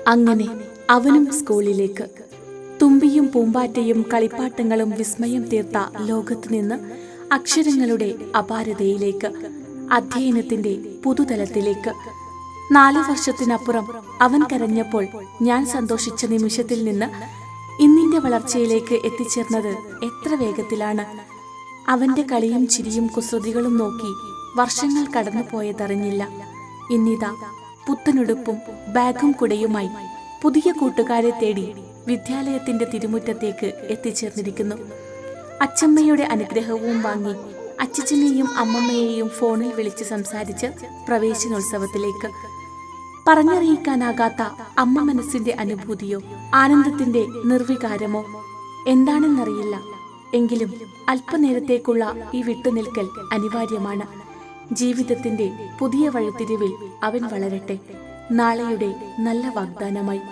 അങ്ങനെ അവനും സ്കൂളിലേക്ക്. തുമ്പിയും പൂമ്പാറ്റയും കളിപ്പാട്ടങ്ങളും വിസ്മയം തീർത്ത ലോകത്ത് നിന്ന് അക്ഷരങ്ങളുടെ അപാരതയിലേക്ക്, അധ്യയനത്തിന്റെ പുതുതലത്തിലേക്ക്. 4 വർഷത്തിനപ്പുറം അവൻ കരഞ്ഞപ്പോൾ ഞാൻ സന്തോഷിച്ച നിമിഷത്തിൽ നിന്ന് ഇന്നിന്റെ വളർച്ചയിലേക്ക് എത്തിച്ചേർന്നത് എത്ര വേഗത്തിലാണ്. അവന്റെ കളിയും ചിരിയും കുസൃതികളും നോക്കി വർഷങ്ങൾ കടന്നുപോയതറിഞ്ഞില്ല. ഇന്നിതാ പുത്തനുടുപ്പും ബാഗും കുടയുമായി പുതിയ കൂട്ടുകാരെ തേടി വിദ്യാലയത്തിന്റെ തിരുമുറ്റത്തേക്ക് എത്തിച്ചേർന്നിരിക്കുന്നു. അച്ചമ്മയുടെ അനുഗ്രഹവും വാങ്ങി അച്ഛനെയും അമ്മമ്മയെയും ഫോണിൽ വിളിച്ച് സംസാരിച്ച് പ്രവേശനോത്സവത്തിലേക്ക്. പറഞ്ഞറിയിക്കാനാകാത്ത അമ്മ മനസ്സിന്റെ അനുഭൂതിയോ ആനന്ദത്തിന്റെ നിർവികാരമോ എന്താണെന്നറിയില്ല. എങ്കിലും അല്പനേരത്തേക്കുള്ള ഈ വിട്ടുനിൽക്കൽ അനിവാര്യമാണ്. ജീവിതത്തിന്റെ പുതിയ വഴിത്തിരിവിൽ അവൻ വളരട്ടെ, നാളെയുടെ നല്ല വാഗ്ദാനമായി.